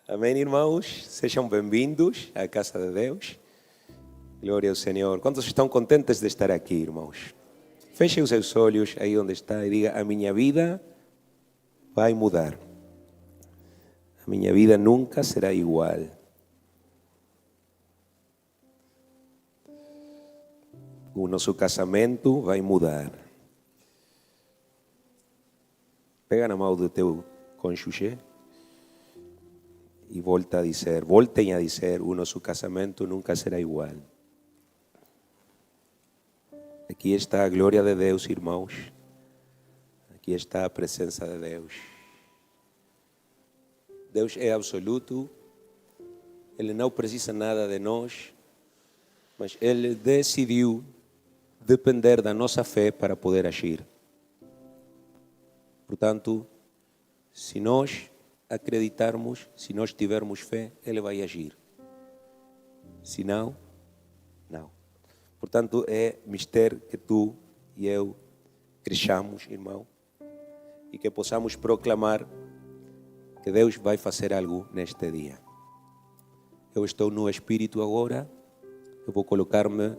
Amém, irmãos? Sejam bem-vindos à casa de Deus. Glória ao Senhor. Quantos estão contentes de estar aqui, irmãos? Fechem os seus olhos aí onde está e diga: a minha vida vai mudar. A minha vida nunca será igual. O nosso casamento vai mudar. Pega na mão do teu cônjuge e voltem a dizer, o nosso casamento nunca será igual. Aqui está a glória de Deus, irmãos. Aqui está a presença de Deus. Deus é absoluto. Ele não precisa nada de nós, mas Ele decidiu depender da nossa fé para poder agir. Portanto, se nós acreditarmos, se nós tivermos fé, Ele vai agir. Se não, não. Portanto, é mistério que tu e eu cresçamos, irmão, e que possamos proclamar que Deus vai fazer algo neste dia. Eu estou no Espírito agora, eu vou colocar-me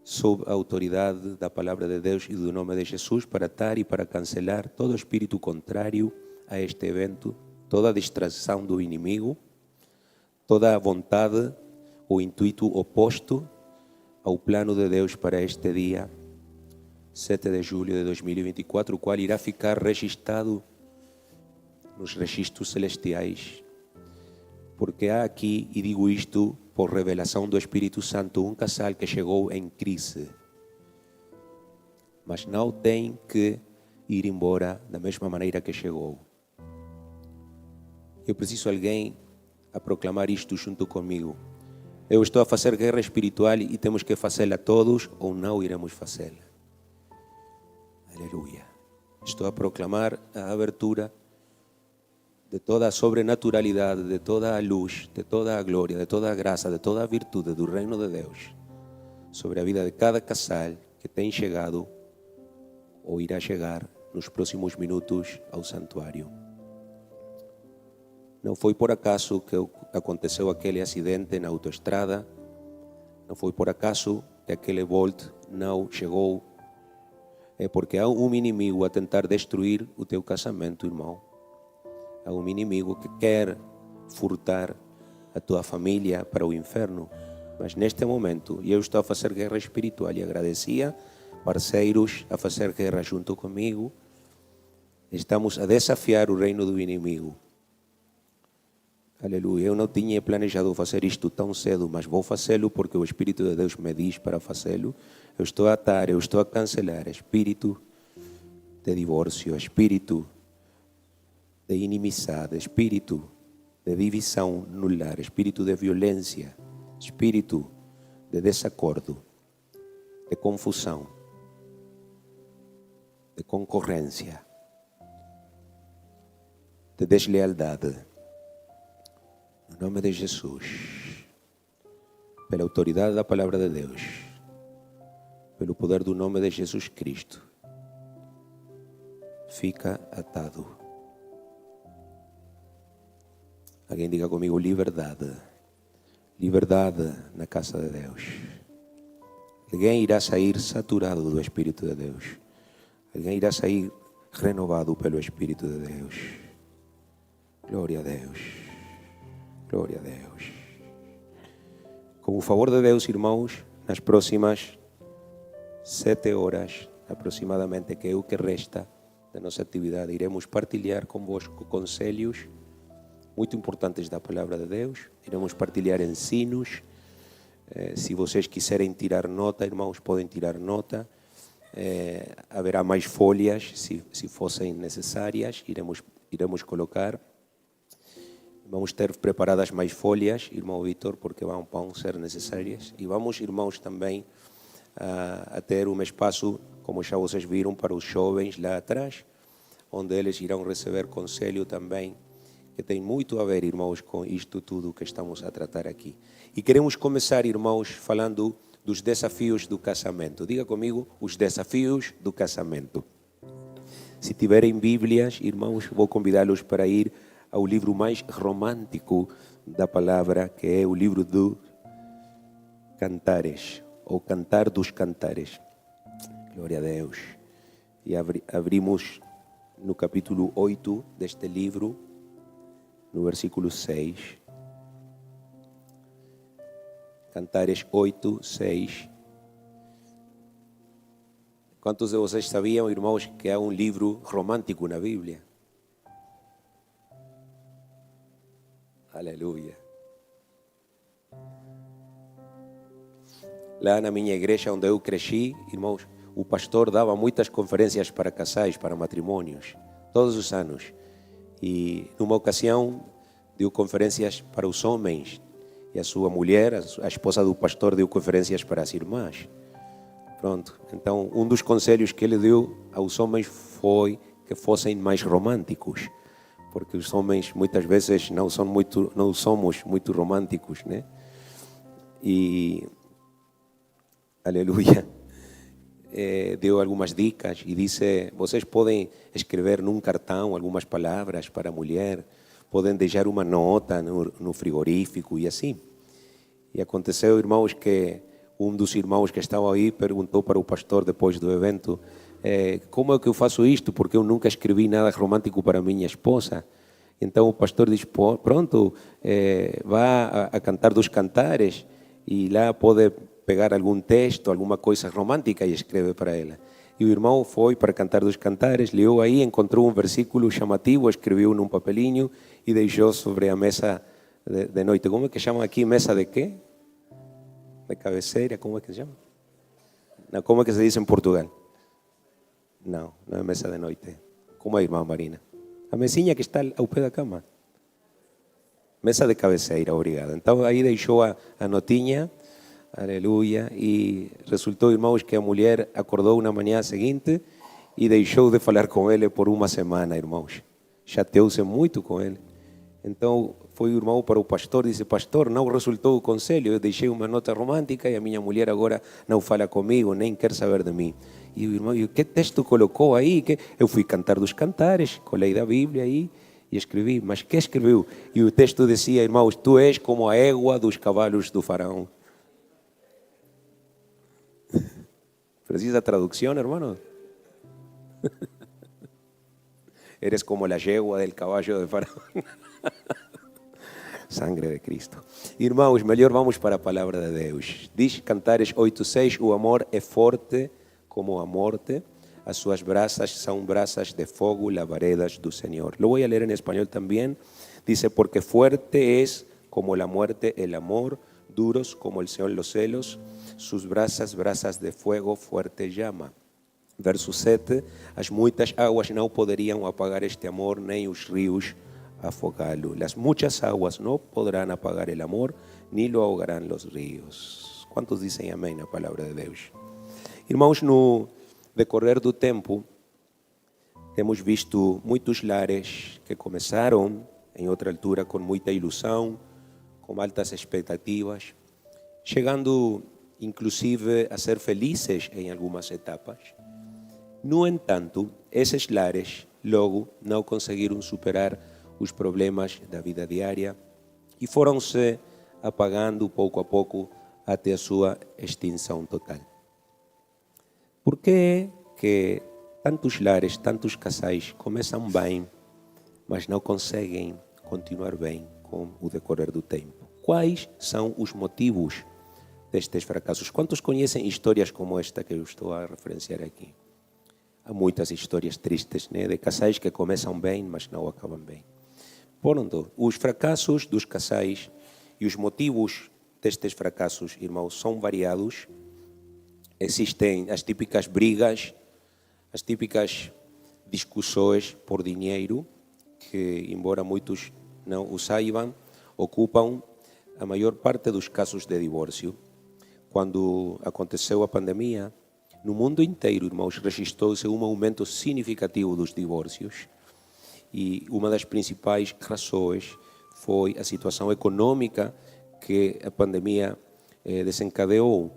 sob a autoridade da palavra de Deus e do nome de Jesus para atar e para cancelar todo espírito contrário a este evento, toda a distração do inimigo, toda a vontade ou intuito oposto ao plano de Deus para este dia, 7 de julho de 2024, o qual irá ficar registrado nos registros celestiais, porque há aqui, e digo isto por revelação do Espírito Santo, um casal que chegou em crise, mas não tem que ir embora da mesma maneira que chegou. Eu preciso de alguém a proclamar isto junto comigo. Eu estou a fazer guerra espiritual e temos que fazê-la todos ou não iremos fazê-la. Aleluia. Estou a proclamar a abertura de toda a sobrenaturalidade, de toda a luz, de toda a glória, de toda a graça, de toda a virtude do reino de Deus sobre a vida de cada casal que tem chegado ou irá chegar nos próximos minutos ao santuário. Não foi por acaso que aconteceu aquele acidente na autoestrada, não foi por acaso que aquele Bolt não chegou, é porque há um inimigo a tentar destruir o teu casamento, irmão. Há um inimigo que quer furtar a tua família para o inferno. Mas neste momento, eu estou a fazer guerra espiritual e agradecia parceiros a fazer guerra junto comigo. Estamos a desafiar o reino do inimigo. Aleluia. Eu não tinha planejado fazer isto tão cedo, mas vou fazê-lo porque o Espírito de Deus me diz para fazê-lo. Eu estou a atar, eu estou a cancelar espírito de divórcio, espírito de inimizade, espírito de divisão no lar, espírito de violência, espírito de desacordo, de confusão, de concorrência, de deslealdade. No nome de Jesus, pela autoridade da palavra de Deus, pelo poder do nome de Jesus Cristo, fica atado. Alguém diga comigo: liberdade. Liberdade na casa de Deus. Alguém irá sair saturado do Espírito de Deus. Alguém irá sair renovado pelo Espírito de Deus. Glória a Deus. Glória a Deus. Com o favor de Deus, irmãos, nas próximas 7 horas, aproximadamente, que é o que resta da nossa atividade, iremos partilhar convosco conselhos muito importantes da palavra de Deus. Iremos partilhar ensinos. Se vocês quiserem tirar nota, irmãos, podem tirar nota. Haverá mais folhas, se fossem necessárias, iremos colocar. Vamos ter preparadas mais folhas, irmão Vitor, porque vão ser necessárias. E vamos, irmãos, também a ter um espaço, como já vocês viram, para os jovens lá atrás, onde eles irão receber conselho também, que tem muito a ver, irmãos, com isto tudo que estamos a tratar aqui. E queremos começar, irmãos, falando dos desafios do casamento. Diga comigo, os desafios do casamento. Se tiverem Bíblias, irmãos, vou convidá-los para ir ao livro mais romântico da palavra, que é o livro do Cantares, ou Cantar dos Cantares. Glória a Deus. E abrimos no capítulo 8 deste livro, no versículo 6. Cantares 8, 6. Quantos de vocês sabiam, irmãos, que há um livro romântico na Bíblia? Aleluia. Lá na minha igreja onde eu cresci, irmãos, o pastor dava muitas conferências para casais, para matrimônios, todos os anos. E numa ocasião deu conferências para os homens. E a sua mulher, a esposa do pastor, deu conferências para as irmãs. Pronto. Então, um dos conselhos que ele deu aos homens foi que fossem mais românticos. Porque os homens, muitas vezes, não somos muito românticos, né? E, aleluia, deu algumas dicas e disse, vocês podem escrever num cartão algumas palavras para a mulher, podem deixar uma nota no frigorífico e assim. E aconteceu, irmãos, que um dos irmãos que estava aí perguntou para o pastor depois do evento, como é que eu faço isto? Porque eu nunca escrevi nada romântico para minha esposa. Então o pastor disse, pronto, vá a Cantar dos Cantares e lá pode pegar algum texto, alguma coisa romântica e escreve para ela. E o irmão foi para Cantar dos Cantares, leu aí, encontrou um versículo chamativo, escreveu num papelinho e deixou sobre a mesa de noite. Como é que chama aqui? Mesa de quê? De cabeceira, como é que se chama? Não, como é que se diz em Portugal? Não, não é mesa de noite. Como é, irmã Marina? A mesinha que está ao pé da cama. Mesa de cabeceira, obrigado. Então aí deixou a notinha, aleluia, e resultou, irmãos, que a mulher acordou na manhã seguinte e deixou de falar com ele por uma semana, irmãos. Chateou-se muito com ele. Então foi o irmão para o pastor e disse, pastor, não resultou o conselho, eu deixei uma nota romântica e a minha mulher agora não fala comigo, nem quer saber de mim. E o irmão, e que texto colocou aí? Eu fui Cantar dos Cantares, colei da Bíblia aí e escrevi, mas que escreveu? E o texto dizia, irmãos, tu és como a égua dos cavalos do faraó. ¿Precisa traducción, hermano? Eres como la yegua del caballo de Faraón. Sangre de Cristo. Irmãos, melhor vamos para a palavra de Deus. Diz Cantares 8:6, o amor é forte como a morte, as suas brasas são brasas de fogo, labaredas do Senhor. Lo voy a leer en español también. Dice, porque fuerte es como la muerte el amor, duros como el Señor los celos, sus brasas, brasas de fuego, fuerte llama. Verso 7, as muitas águas não poderiam apagar este amor, nem os rios afogá-lo. Las muchas aguas no podrán apagar el amor, ni lo ahogarán los ríos. Quantos dizem amém na palavra de Deus? Irmãos, no decorrer do tempo, temos visto muitos lares que começaram em outra altura com muita ilusão, com altas expectativas, chegando inclusive a ser felizes em algumas etapas. No entanto, esses lares logo não conseguiram superar os problemas da vida diária e foram-se apagando pouco a pouco até a sua extinção total. Por que é que tantos lares, tantos casais começam bem, mas não conseguem continuar bem com o decorrer do tempo? Quais são os motivos destes fracassos? Quantos conhecem histórias como esta que eu estou a referenciar aqui? Há muitas histórias tristes, né, de casais que começam bem, mas não acabam bem. Pronto, os fracassos dos casais e os motivos destes fracassos, irmãos, são variados. Existem as típicas brigas, as típicas discussões por dinheiro, que, embora muitos não o saibam, ocupam a maior parte dos casos de divórcio. Quando aconteceu a pandemia, no mundo inteiro, irmãos, registrou-se um aumento significativo dos divórcios. E uma das principais razões foi a situação econômica que a pandemia desencadeou.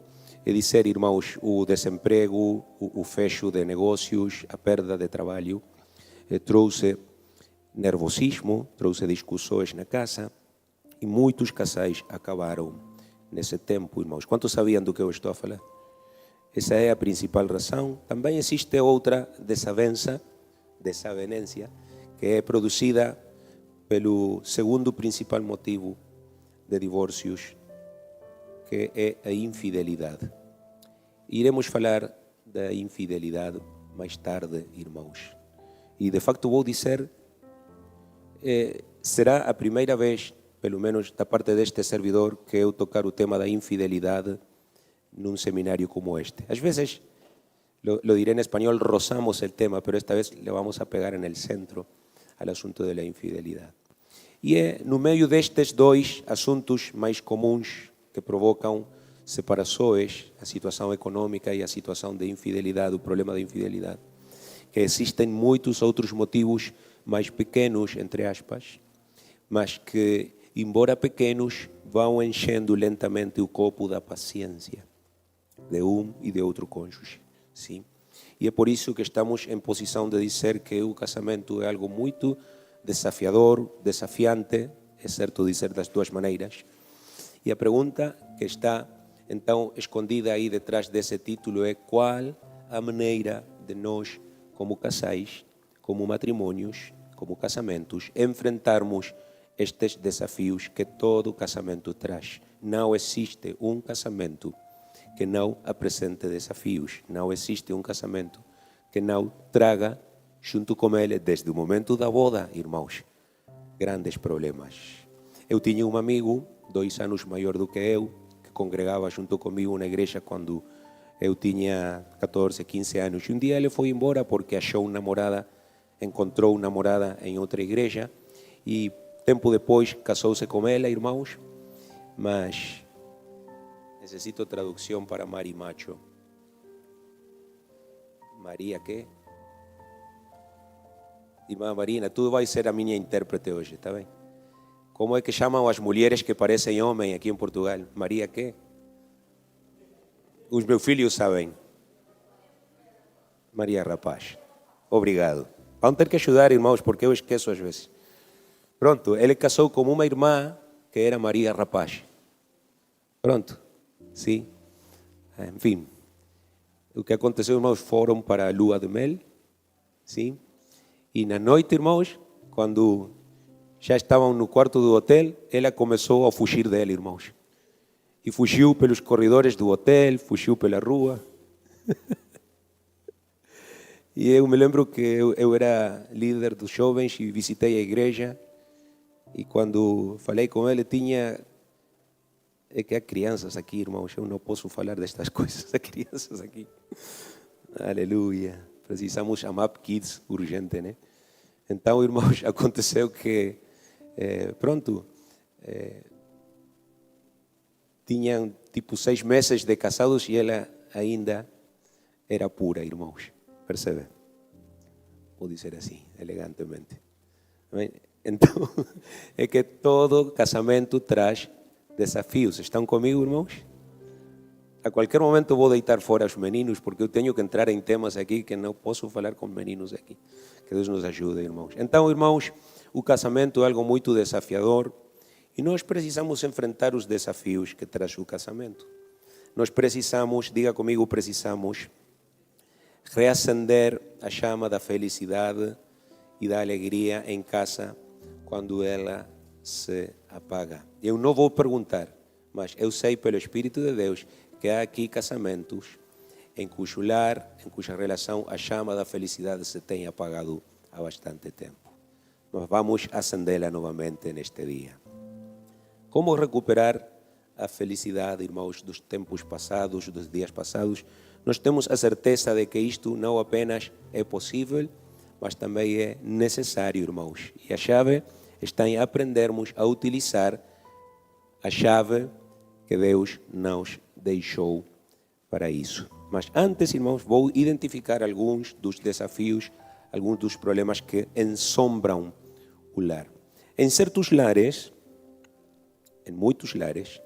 É dizer, irmãos, o desemprego, o fecho de negócios, a perda de trabalho, trouxe nervosismo, trouxe discussões na casa e muitos casais acabaram nesse tempo, irmãos. Quantos sabiam do que eu estou a falar? Essa é a principal razão. Também existe outra desavença, que é produzida pelo segundo principal motivo de divórcios, que é a infidelidade. Iremos falar da infidelidade mais tarde, irmãos. E de facto vou dizer, será a primeira vez, pelo menos da parte deste servidor, que eu tocar o tema da infidelidade num seminário como este. Às vezes, lo diré en español, rozamos el tema, pero esta vez le vamos a pegar en el centro al asunto de la infidelidad. E é no meio destes dois assuntos mais comuns que provocam separações, a situação econômica e a situação de infidelidade, o problema da infidelidade, que existem muitos outros motivos mais pequenos, entre aspas, mas que, embora pequenos, vão enchendo lentamente o copo da paciência de um e de outro cônjuge. Sim? E é por isso que estamos em posição de dizer que o casamento é algo muito desafiador, desafiante, é certo dizer das duas maneiras. E a pergunta que está então escondida aí detrás desse título é: qual a maneira de nós, como casais, como matrimônios, como casamentos, enfrentarmos estes desafios que todo casamento traz? Não existe um casamento que não apresente desafios. Não existe um casamento que não traga junto com ele, desde o momento da boda, irmãos, grandes problemas. Eu tinha um amigo, 2 anos maior do que eu, que congregava junto comigo na igreja quando eu tinha 14, 15 anos. E um dia ele foi embora porque achou uma namorada, encontrou uma namorada em outra igreja e tempo depois casou-se com ela, irmãos, mas necesito tradução para Mari Macho. Maria quê? Irmã Marina, tu vai ser a minha intérprete hoje, tá bem? Como é que chamam as mulheres que parecem homem aqui em Portugal? Maria quê? Os meus filhos sabem. Maria Rapaz. Obrigado. Vão ter que ajudar, irmãos, porque eu esqueço às vezes. Pronto, ele casou com uma irmã que era Maria Rapaz. Pronto, sim. Enfim, o que aconteceu, irmãos, foram para a lua de mel, sim. E na noite, irmãos, quando já estavam no quarto do hotel, ela começou a fugir dele, irmãos. E fugiu pelos corredores do hotel, fugiu pela rua. E eu me lembro que eu era líder dos jovens e visitei a igreja. E quando falei com ele, tinha... É que há crianças aqui, irmãos, eu não posso falar destas coisas. Há crianças aqui. Aleluia. Precisamos chamar kids urgente, né? Então, irmãos, aconteceu que, tinham tipo 6 meses de casados e ela ainda era pura, irmãos. Percebe? Vou dizer assim, elegantemente. Então, é que todo casamento traz desafios. Estão comigo, irmãos? A qualquer momento vou deitar fora os meninos, porque eu tenho que entrar em temas aqui que não posso falar com meninos aqui. Que Deus nos ajude, irmãos. Então, irmãos, o casamento é algo muito desafiador e nós precisamos enfrentar os desafios que traz o casamento. Nós precisamos, diga comigo, precisamos reacender a chama da felicidade e da alegria em casa quando ela se apaga. Eu não vou perguntar, mas eu sei pelo Espírito de Deus que há aqui casamentos em cujo lar, em cuja relação a chama da felicidade se tem apagado há bastante tempo. Nós vamos acendê-la novamente neste dia. Como recuperar a felicidade, irmãos, dos tempos passados, dos dias passados? Nós temos a certeza de que isto não apenas é possível, mas também é necessário, irmãos. E a chave está em aprendermos a utilizar a chave que Deus nos deixou para isso. Mas antes, irmãos, vou identificar alguns dos desafios, alguns dos problemas que ensombram o lar. Em certos lares, em muitos lares,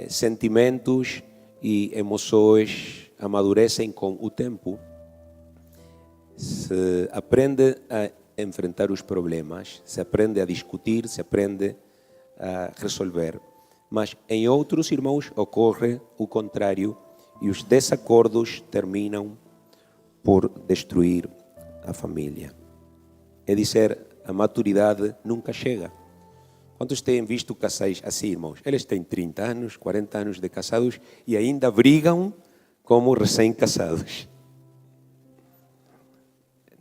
sentimentos e emoções amadurecem com o tempo. Se aprende a a enfrentar os problemas, se aprende a discutir, se aprende a resolver. Mas em outros, irmãos, ocorre o contrário e os desacordos terminam por destruir a família. É dizer, a maturidade nunca chega. Quantos têm visto casais assim, irmãos? Eles têm 30 anos, 40 anos de casados e ainda brigam como recém-casados.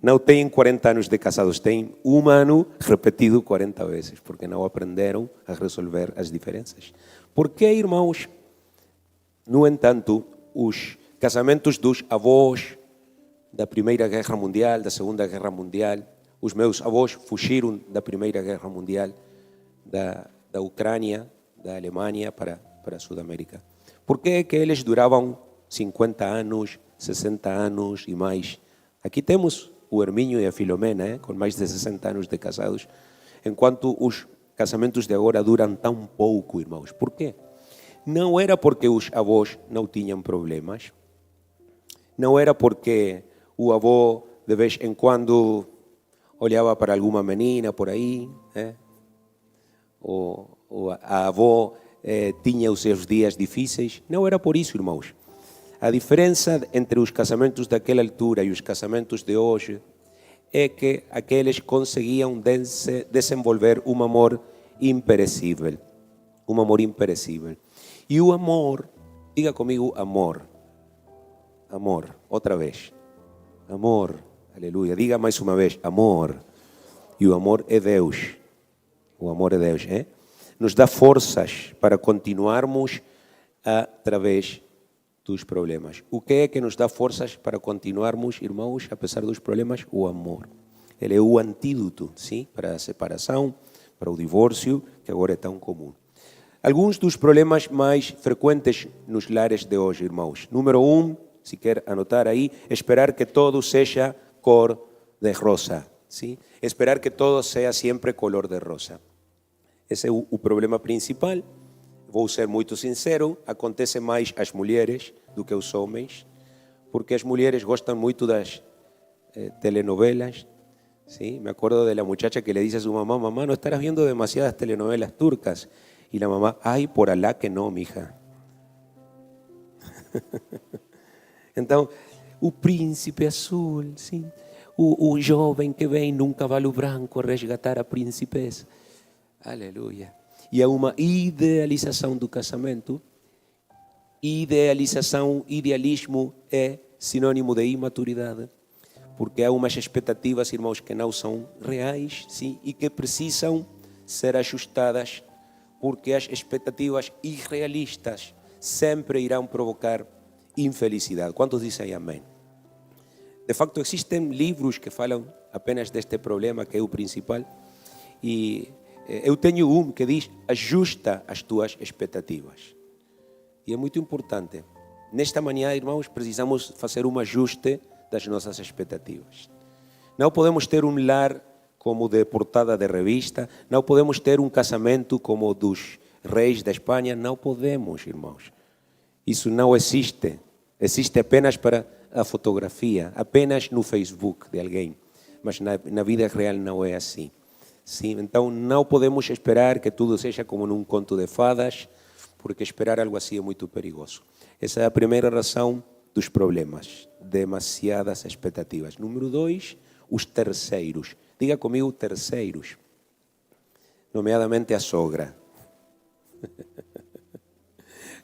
Não têm 40 anos de casados, têm um ano repetido 40 vezes, porque não aprenderam a resolver as diferenças. Por que, irmãos, no entanto, os casamentos dos avós da Primeira Guerra Mundial, da Segunda Guerra Mundial, os meus avós fugiram da Primeira Guerra Mundial, da Ucrânia, da Alemanha para a Sudamérica. Por que eles duravam 50 anos, 60 anos e mais? Aqui temos o Hermínio e a Filomena, com mais de 60 anos de casados, enquanto os casamentos de agora duram tão pouco, irmãos. Por quê? Não era porque os avós não tinham problemas, não era porque o avô de vez em quando olhava para alguma menina por aí, ou a avó tinha os seus dias difíceis. Não era por isso, irmãos. A diferença entre os casamentos daquela altura e os casamentos de hoje é que aqueles conseguiam desenvolver um amor imperecível. Um amor imperecível. E o amor, diga comigo, amor. Amor, outra vez. Amor, aleluia. Diga mais uma vez, amor. E o amor é Deus. O amor é Deus, nos dá forças para continuarmos através dos problemas. O que é que nos dá forças para continuarmos, irmãos, apesar dos problemas? O amor. Ele é o antídoto, sim, para a separação, para o divórcio, que agora é tão comum. Alguns dos problemas mais frequentes nos lares de hoje, irmãos. Número 1, se quer anotar aí, esperar que todo seja cor de rosa. ¿Sí? Esperar que todo sea siempre color de rosa. Esse é o problema principal. Vou ser muito sincero, acontece mais às mulheres do que aos homens, porque as mulheres gostam muito das telenovelas. ¿Sí? Me acuerdo de la muchacha que le dice a su mamá, mamá, no estarás viendo demasiadas telenovelas turcas. Y la mamá, ay, por Alá que no, mija. Então, o príncipe azul, sim. O jovem que vem num cavalo branco resgatar a princesa. Aleluia. E há uma idealização do casamento. Idealismo é sinônimo de imaturidade. Porque há umas expectativas, irmãos, que não são reais, sim, e que precisam ser ajustadas, porque as expectativas irrealistas sempre irão provocar infelicidade. Quantos dizem amém? De facto, existem livros que falam apenas deste problema, que é o principal. E eu tenho um que diz, ajusta as tuas expectativas. E é muito importante. Nesta manhã, irmãos, precisamos fazer um ajuste das nossas expectativas. Não podemos ter um lar como de portada de revista, não podemos ter um casamento como dos reis da Espanha, não podemos, irmãos. Isso não existe. Existe apenas para a fotografia, apenas no Facebook de alguém. Mas na vida real não é assim. Sim? Então não podemos esperar que tudo seja como num conto de fadas, porque esperar algo assim é muito perigoso. Essa é a primeira razão dos problemas. Demasiadas expectativas. Número 2, os terceiros. Diga comigo, terceiros. Nomeadamente a sogra.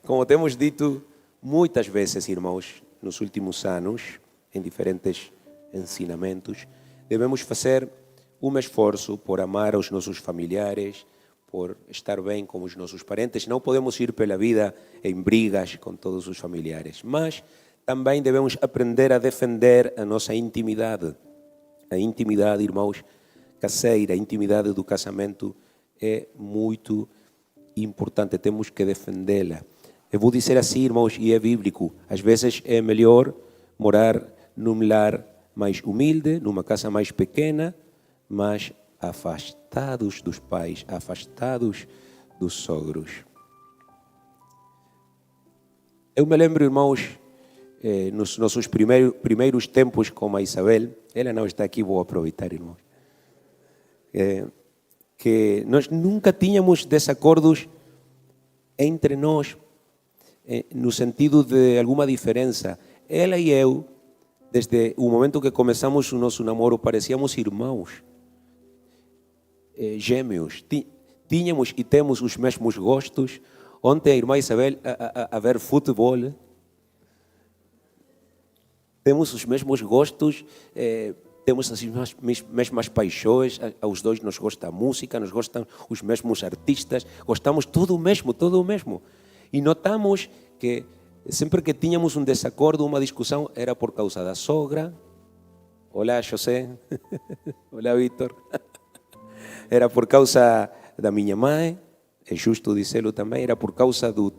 Como temos dito muitas vezes, irmãos, nos últimos anos, em diferentes ensinamentos, devemos fazer um esforço por amar os nossos familiares, por estar bem com os nossos parentes. Não podemos ir pela vida em brigas com todos os familiares, mas também devemos aprender a defender a nossa intimidade. A intimidade, irmãos, caseira, a intimidade do casamento é muito importante, temos que defendê-la. Eu vou dizer assim, irmãos, e é bíblico, às vezes é melhor morar num lar mais humilde, numa casa mais pequena, mas afastados dos pais, afastados dos sogros. Eu me lembro, irmãos, nos nossos primeiros tempos com a Isabel, ela não está aqui, vou aproveitar, irmãos. que nós nunca tínhamos desacordos entre nós, no sentido de alguma diferença. Ela e eu, desde o momento que começamos o nosso namoro, parecíamos irmãos, gêmeos. Tínhamos e temos os mesmos gostos. Ontem a irmã Isabel a ver futebol. Temos os mesmos gostos, temos as mesmas paixões. Aos dois nos gosta a música, nos gostam os mesmos artistas, gostamos tudo o mesmo, tudo o mesmo. E notamos que sempre que tínhamos um desacordo, uma discussão, era por causa da sogra. Olá, José. Olá, Vítor. Era por causa da minha mãe, é justo dizê-lo também, era por causa do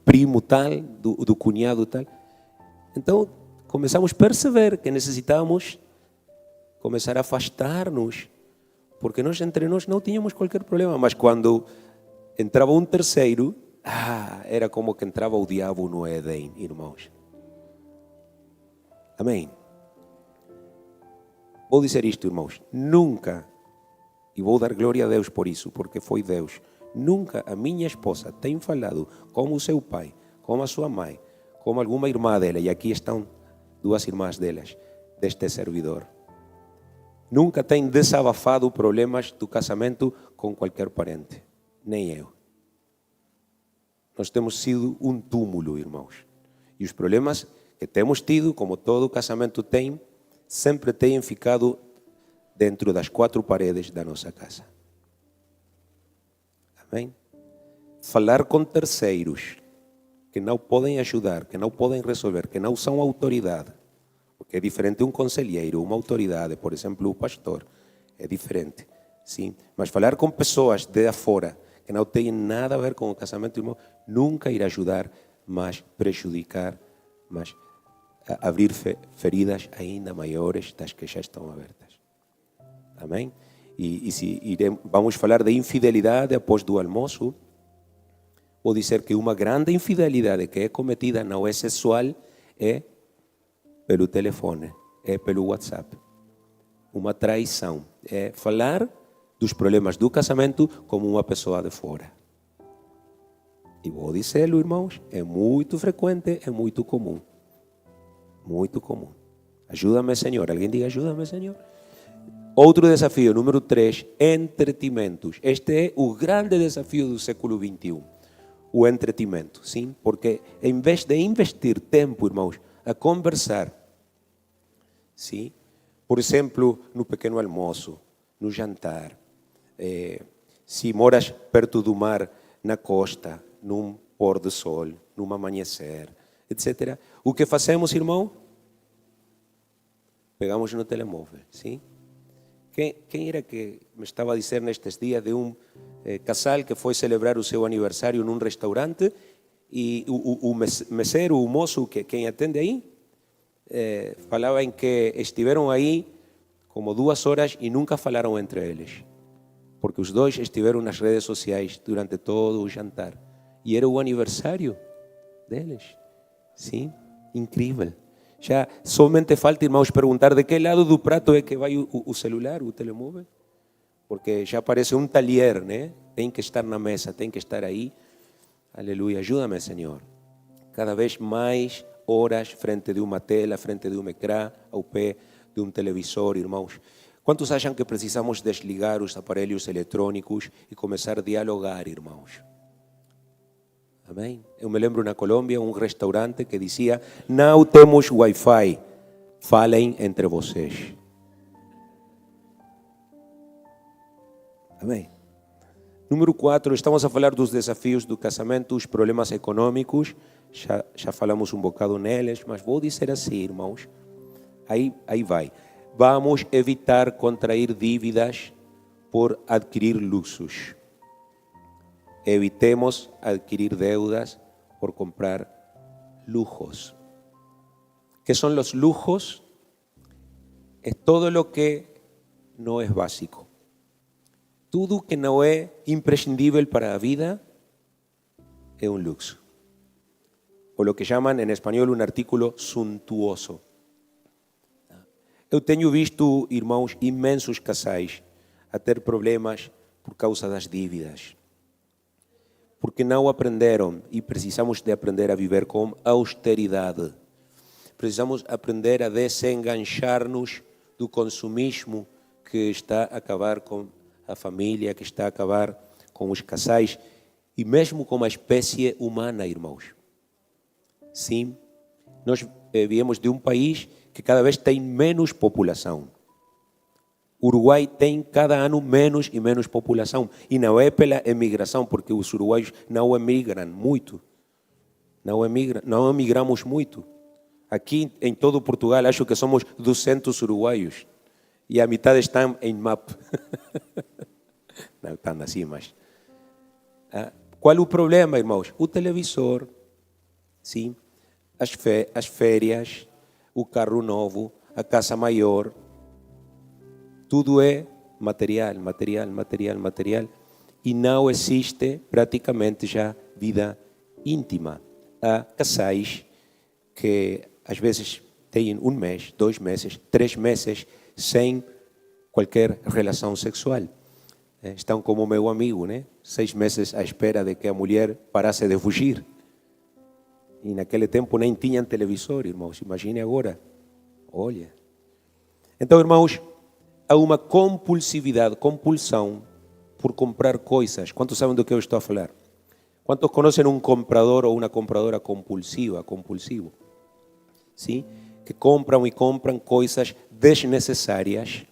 primo tal, do cunhado tal. Então, começamos a perceber que necessitávamos começar a afastar-nos, porque nós entre nós não tínhamos qualquer problema, mas quando entrava um terceiro, era como que entrava o diabo no Éden, irmãos. Amém? Vou dizer isto, irmãos, nunca, e vou dar glória a Deus por isso, porque foi Deus, nunca a minha esposa tem falado com o seu pai, com a sua mãe, com alguma irmã dela, e aqui estão duas irmãs delas, deste servidor. Nunca tem desabafado problemas do casamento com qualquer parente, nem eu. Nós temos sido um túmulo, irmãos. E os problemas que temos tido, como todo casamento tem, sempre têm ficado dentro das quatro paredes da nossa casa. Amém? Falar com terceiros que não podem ajudar, que não podem resolver, que não são autoridade, porque é diferente um conselheiro, uma autoridade, por exemplo, o pastor, é diferente, sim. Mas falar com pessoas de fora que não têm nada a ver com o casamento, irmão, nunca irá ajudar, mas prejudicar, mas abrir feridas ainda maiores das que já estão abertas. Amém? E vamos falar de infidelidade após do almoço. Vou dizer que uma grande infidelidade que é cometida não é sexual, é pelo telefone, é pelo WhatsApp. Uma traição é falar dos problemas do casamento como uma pessoa de fora. E vou dizê-lo, irmãos, é muito frequente, é muito comum. Muito comum. Ajuda-me, Senhor. Alguém diga, ajuda-me, Senhor. Outro desafio, número 3, entretimentos. Este é o grande desafio do século XXI. O entretimento, sim? Porque em vez de investir tempo, irmãos, a conversar, sim? Por exemplo, no pequeno almoço, no jantar, se moras perto do mar, na costa, num pôr do sol, num amanhecer, etc. O que fazemos, irmão? Pegamos no telemóvel, sim? Quem era que me estava a dizer nestes dias de um casal que foi celebrar o seu aniversário num restaurante e o mesero, o moço, quem atende aí, falava em que estiveram aí como 2 horas e nunca falaram entre eles, porque os dois estiveram nas redes sociais durante todo o jantar e era o aniversário deles. Sim, incrível. Já somente falta, irmãos, perguntar de que lado do prato é que vai o celular, o telemóvel, porque já parece um talher, né? Tem que estar na mesa, tem que estar aí. Aleluia, ajuda-me, Senhor. Cada vez mais horas frente de uma tela, frente de um ecrã, ao pé de um televisor, irmãos. Quantos acham que precisamos desligar os aparelhos eletrônicos e começar a dialogar, irmãos? Amém? Eu me lembro na Colômbia, um restaurante que dizia, não temos Wi-Fi, falem entre vocês. Amém? Número 4, estamos a falar dos desafios do casamento, os problemas econômicos, já falamos um bocado neles, mas vou dizer assim, irmãos, aí vai. Vamos evitar contrair dívidas por adquirir luxos. Evitemos adquirir deudas por comprar lujos. ¿Qué son los lujos? Es todo lo que no es básico. Tudo que não é imprescindível para a vida é um luxo. O lo que chamam em espanhol um artículo suntuoso. Eu tenho visto, irmãos, imensos casais a ter problemas por causa das dívidas. Porque não aprenderam e precisamos de aprender a viver com austeridade. Precisamos aprender a desenganchar-nos do consumismo que está a acabar com a família, que está a acabar com os casais e mesmo com a espécie humana, irmãos. Sim, nós viemos de um país que cada vez tem menos população. O Uruguai tem cada ano menos e menos população. E não é pela emigração, porque os uruguaios não emigram muito. Não emigramos muito. Aqui em todo Portugal acho que somos 200 uruguaios. E a metade estão em MAP. Não estão assim, mas... Qual é o problema, irmãos? O televisor, sim, as férias, o carro novo, a casa maior... Tudo é material, material, material, material. E não existe praticamente já vida íntima. Há casais que às vezes têm 1 mês, 2 meses, 3 meses sem qualquer relação sexual. Estão como meu amigo, né? 6 meses à espera de que a mulher parasse de fugir. E naquele tempo nem tinham televisor, irmãos. Imagine agora. Olha. Então, irmãos, há uma compulsividade, compulsão por comprar coisas. Quantos sabem do que eu estou a falar? Quantos conhecem um comprador ou uma compradora compulsivo? Sim? Que compram e compram coisas desnecessárias,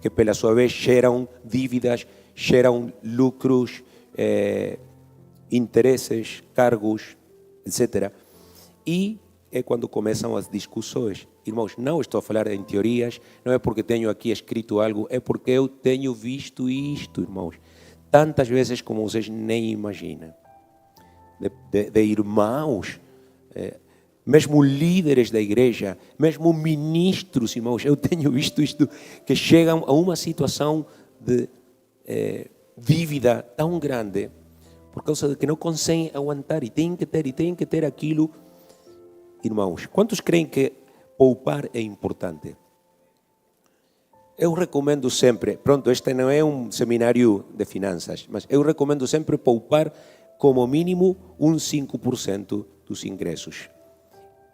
que pela sua vez geram dívidas, geram lucros, interesses, cargos, etc. E é quando começam as discussões. Irmãos, não estou a falar em teorias, não é porque tenho aqui escrito algo, é porque eu tenho visto isto, irmãos. Tantas vezes como vocês nem imaginam. De irmãos, mesmo líderes da igreja, mesmo ministros, irmãos, eu tenho visto isto, que chegam a uma situação de dívida tão grande, por causa de que não conseguem aguentar e têm que ter aquilo. Irmãos, quantos creem que poupar é importante? Eu recomendo sempre, pronto, este não é um seminário de finanças, mas eu recomendo sempre poupar como mínimo 5% dos ingressos.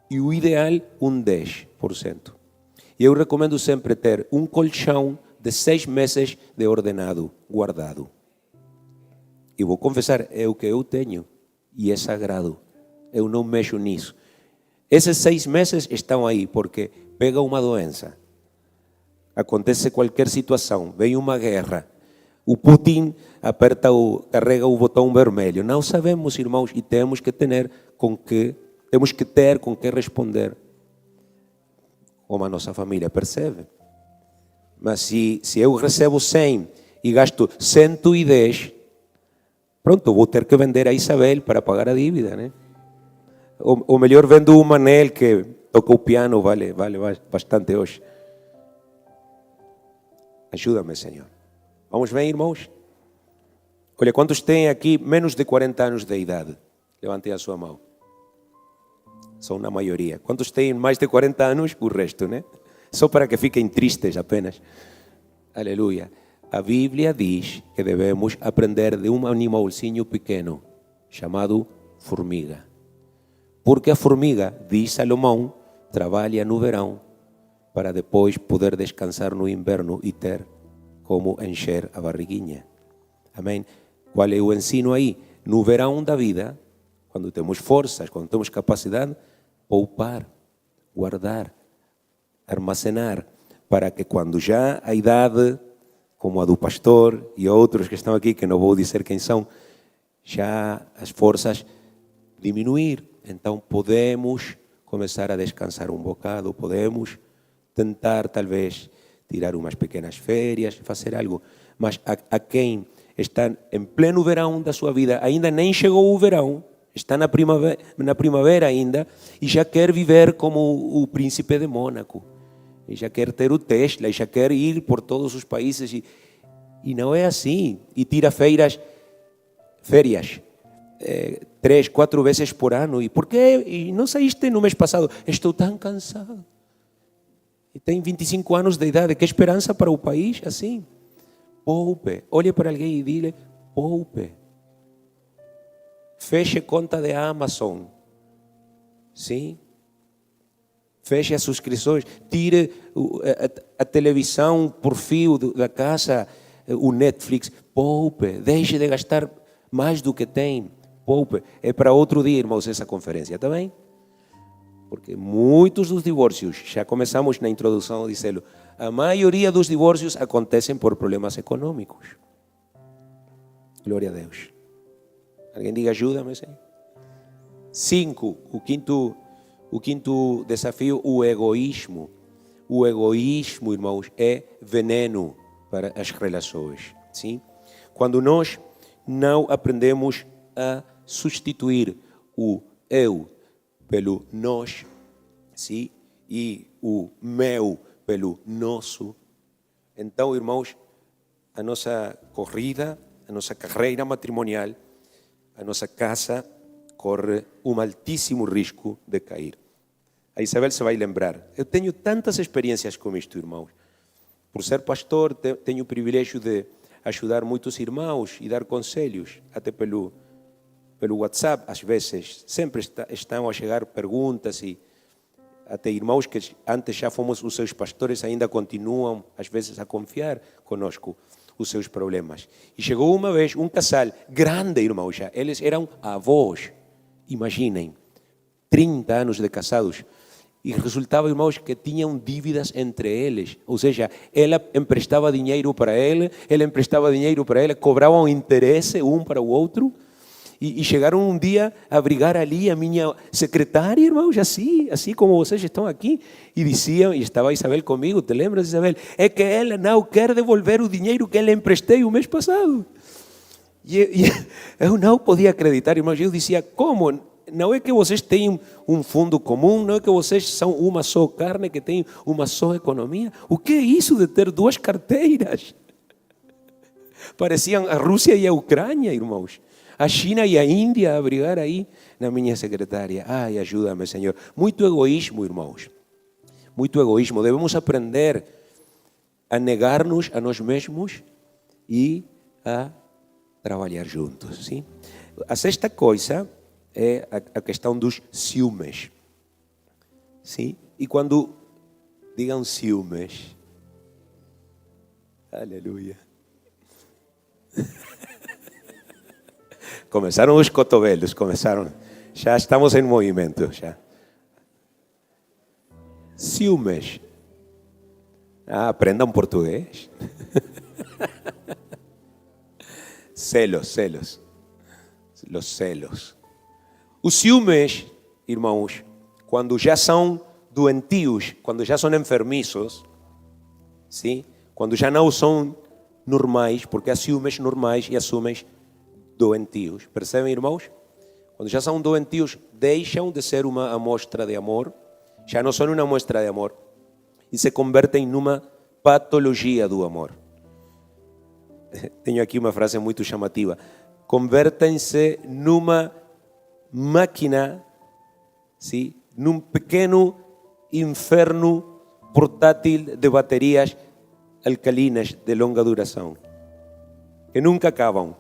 E o ideal, 10%. E eu recomendo sempre ter um colchão de 6 meses de ordenado, guardado. E vou confessar, é o que eu tenho e é sagrado. Eu não mexo nisso. Esses 6 meses estão aí porque pega uma doença, acontece qualquer situação, vem uma guerra, o Putin carrega o botão vermelho. Não sabemos, irmãos, e temos que ter com que responder como a nossa família, percebe? Mas se eu recebo 100 e gasto 110, pronto, vou ter que vender a Isabel para pagar a dívida, né? Ou melhor, vendo o Manel que toca o piano, vale bastante hoje. Ajuda-me, Senhor. Vamos bem, irmãos? Olha, quantos têm aqui menos de 40 anos de idade? Levantem a sua mão. São na maioria. Quantos têm mais de 40 anos? O resto, né? Só para que fiquem tristes apenas. Aleluia. A Bíblia diz que devemos aprender de um animalzinho pequeno chamado formiga. Porque a formiga, diz Salomão, trabalha no verão para depois poder descansar no inverno e ter como encher a barriguinha. Amém? Qual é o ensino aí? No verão da vida, quando temos forças, quando temos capacidade, poupar, guardar, armazenar, para que quando já a idade, como a do pastor e outros que estão aqui, que não vou dizer quem são, já as forças diminuir. Então podemos começar a descansar um bocado, podemos tentar talvez tirar umas pequenas férias, fazer algo. Mas a quem está em pleno verão da sua vida, ainda nem chegou o verão, está na primavera ainda e já quer viver como o príncipe de Mônaco. E já quer ter o Tesla, e já quer ir por todos os países. E não é assim. E tira férias 3, 4 vezes por ano. E por quê? E não saíste no mês passado? Estou tão cansado. E tem 25 anos de idade. Que esperança para o país assim? poupe. Olhe para alguém e diga, poupe. Feche conta de Amazon. Sim? Feche as subscrições. Tire a televisão por fio da casa, o Netflix. Poupe. Deixe de gastar mais do que tem. Poupe. É para outro dia, irmãos, essa conferência, está bem? Porque muitos dos divórcios, já começamos na introdução dizendo, a maioria dos divórcios acontecem por problemas econômicos. Glória a Deus. Alguém diga, ajuda-me, Senhor. 5, o quinto desafio, o egoísmo. O egoísmo, irmãos, é veneno para as relações. Sim? Quando nós não aprendemos a substituir o eu pelo nós, sim? E o meu pelo nosso, então, irmãos, a nossa corrida, a nossa carreira matrimonial, a nossa casa corre um altíssimo risco de cair. A Isabel se vai lembrar. Eu tenho tantas experiências com isto, irmãos. Por ser pastor, tenho o privilégio de ajudar muitos irmãos e dar conselhos, até pelo WhatsApp, às vezes. Sempre estão a chegar perguntas e até irmãos que antes já fomos os seus pastores ainda continuam, às vezes, a confiar conosco os seus problemas. E chegou uma vez um casal grande, irmãos, já. Eles eram avós, imaginem, 30 anos de casados. E resultava, irmãos, que tinham dívidas entre eles. Ou seja, ela emprestava dinheiro para ele emprestava dinheiro para ela, cobravam interesse um para o outro. E chegaram um dia a brigar ali, a minha secretária, irmãos, assim como vocês estão aqui. E diziam, e estava a Isabel comigo, te lembras, Isabel? É que ela não quer devolver o dinheiro que ela emprestei o mês passado. E eu não podia acreditar, irmãos. Eu dizia, como? Não é que vocês têm um fundo comum, não é que vocês são uma só carne, que têm uma só economia. O que é isso de ter duas carteiras? Pareciam a Rússia e a Ucrânia, irmãos. A China e a Índia a brigar aí na minha secretária. Ai, ajuda-me, Senhor. Muito egoísmo, irmãos. Muito egoísmo. Devemos aprender a negar-nos a nós mesmos e a trabalhar juntos. Sim? A sexta coisa é a questão dos ciúmes. Sim? E quando digam ciúmes, aleluia. Começaram os cotovelos, já estamos em movimento. Já. Ciúmes. Aprendam português. Celos. Los celos. Os ciúmes, irmãos, quando já são doentios, quando já são enfermizos, sim? Quando já não são normais, porque há ciúmes normais e há ciúmes doentios. Percebem, irmãos? Quando já são doentios, deixam de ser uma amostra de amor, já não são uma amostra de amor e se convertem numa patologia do amor. Tenho aqui uma frase muito chamativa. Convertem-se numa máquina, sim? Num pequeno inferno portátil de baterias alcalinas de longa duração, que nunca acabam,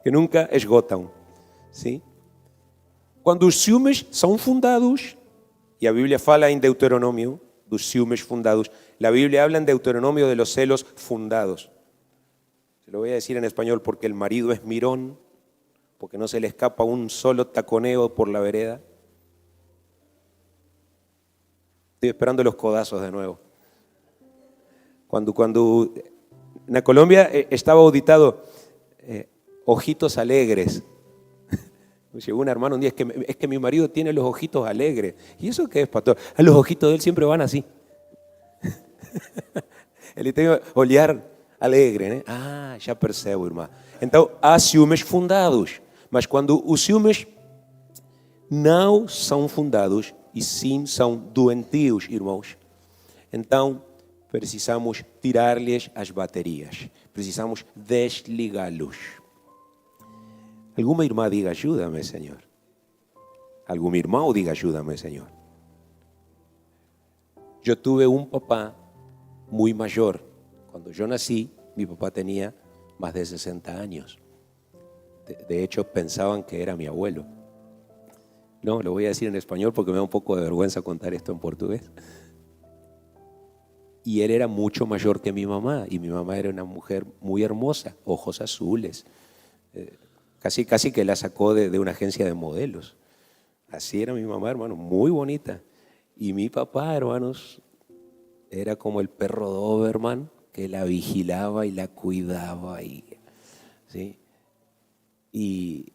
que nunca esgotam. Sim? Quando os ciúmes são fundados, e a Bíblia fala em Deuteronômio dos ciúmes fundados, a Bíblia habla em Deuteronômio de los celos fundados. Se lo voy a decir en español porque el marido es mirón, porque no se le escapa un solo taconeo por la vereda. Estoy esperando los codazos de nuevo. Cuando en Colombia estaba auditado ojitos alegres. Llegó un hermano un día, es que mi marido tiene los ojitos alegres. ¿Y eso qué es, pastor? Los ojitos de él siempre van así. Ele tem olhar alegre, né? Já percebo, irmã. Então, há ciúmes fundados. Mas quando os ciúmes não são fundados, e sim são doentios, irmãos, então precisamos tirar-lhes as baterias. Precisamos desligá-los. Alguma irmã diga, ajuda-me, Senhor. Algum irmão diga, ajuda-me, Senhor. Eu tive um papá muito maior. Quando eu nasci, Mi papá tenía más de 60 años. De hecho, pensaban que era mi abuelo. No, lo voy a decir en español porque me da un poco de vergüenza contar esto en portugués. Y él era mucho mayor que mi mamá, y mi mamá era una mujer muy hermosa, ojos azules, casi que la sacó de una agencia de modelos. Así era mi mamá, hermano, muy bonita. Y mi papá, hermanos, era como el perro Doberman que la vigilaba y la cuidaba. ¿Sí? Y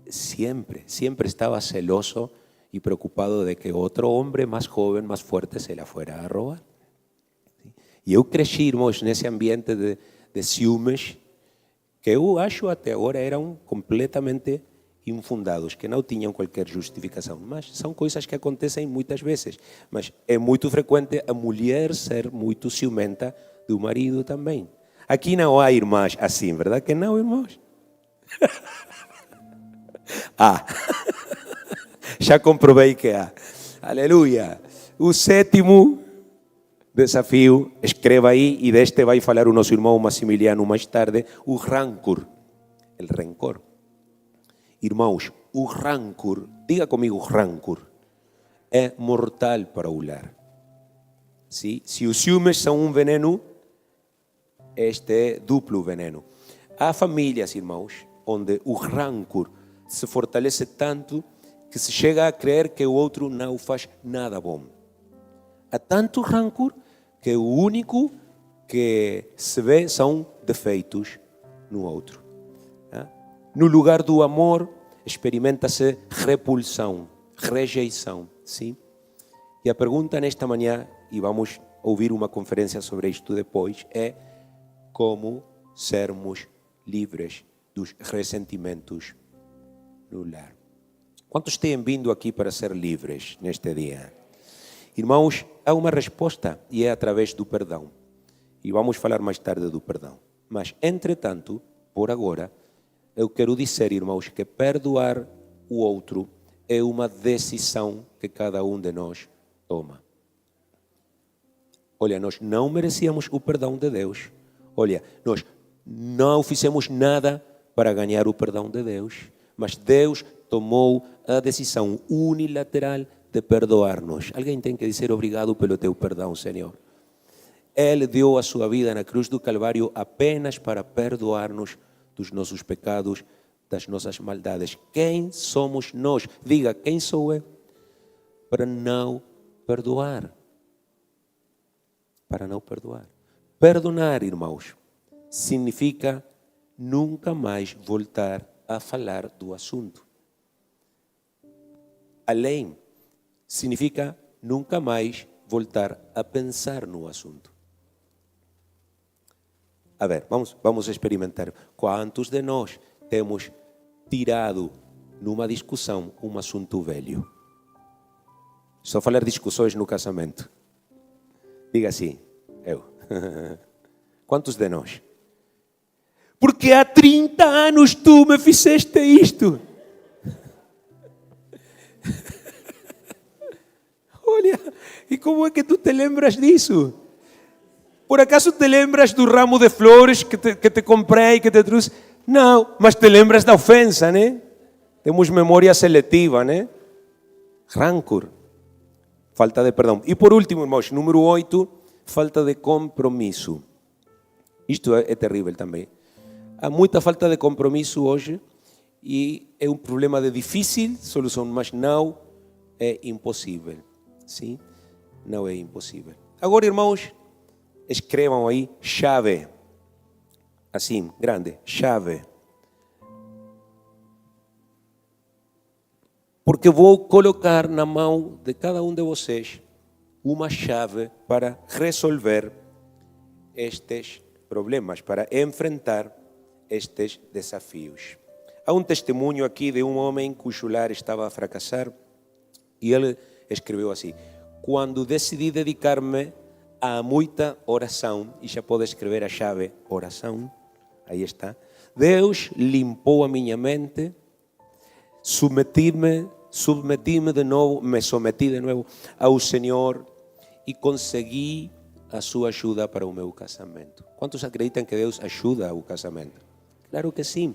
siempre estaba celoso y preocupado de que otro hombre más joven, más fuerte, se la fuera a robar. E eu cresci, irmãos, nesse ambiente de ciúmes que eu acho até agora eram completamente infundados, que não tinham qualquer justificação. Mas são coisas que acontecem muitas vezes. Mas é muito frequente a mulher ser muito ciumenta do marido também. Aqui não há irmãs assim, verdade que não, irmãos? Já comprovei que há. Aleluia. O sétimo desafio, escreva aí, e deste vai falar o nosso irmão Massimiliano mais tarde, o rancor, o rencor. Irmãos, o rancor, diga comigo, rancor, é mortal para o lar. ¿Sí? Se os ciúmes são um veneno, este é duplo veneno. Há famílias, irmãos, onde o rancor se fortalece tanto que se chega a crer que o outro não faz nada bom. Há tanto rancor que o único que se vê são defeitos no outro. No lugar do amor, experimenta-se repulsão, rejeição. Sim? E a pergunta nesta manhã, e vamos ouvir uma conferência sobre isto depois, é como sermos livres dos ressentimentos no lar. Quantos têm vindo aqui para ser livres neste dia? Irmãos, há uma resposta e é através do perdão. E vamos falar mais tarde do perdão. Mas, entretanto, por agora, eu quero dizer, irmãos, que perdoar o outro é uma decisão que cada um de nós toma. Olha, nós não merecíamos o perdão de Deus. Olha, nós não fizemos nada para ganhar o perdão de Deus. Mas Deus tomou a decisão unilateral de perdoar-nos. Alguém tem que dizer obrigado pelo teu perdão, Senhor. Ele deu a sua vida na cruz do Calvário apenas para perdoar-nos dos nossos pecados, das nossas maldades. Quem somos nós? Diga, quem sou eu? Para não perdoar. Para não perdoar. Perdonar, irmãos, significa nunca mais voltar a falar do assunto. Além, significa nunca mais voltar a pensar no assunto. A ver, vamos experimentar. Quantos de nós temos tirado numa discussão um assunto velho? Só falar discussões no casamento. Diga assim, eu. Quantos de nós? Porque há 30 anos tu me fizeste isto. Olha, e como é que tu te lembras disso? Por acaso te lembras do ramo de flores que te comprei, que te trouxe? Não, mas te lembras da ofensa, né? Temos memória seletiva, né? Rancor, falta de perdão. E por último, irmãos, número 8, falta de compromisso. Isto é terrível também. Há muita falta de compromisso hoje e é um problema de difícil solução, mas não é impossível. Sim? Não é impossível. Agora, irmãos, escrevam aí chave. Assim, grande, chave. Porque vou colocar na mão de cada um de vocês uma chave para resolver estes problemas, para enfrentar estes desafios. Há um testemunho aqui de um homem cujo lar estava a fracassar e ele escreveu assim: quando decidi dedicar-me a muita oração, e já pode escrever a chave oração, aí está, Deus limpou a minha mente, submeti-me de novo, me someti de novo ao Senhor e consegui a sua ajuda para o meu casamento. Quantos acreditam que Deus ajuda o casamento? Claro que sim.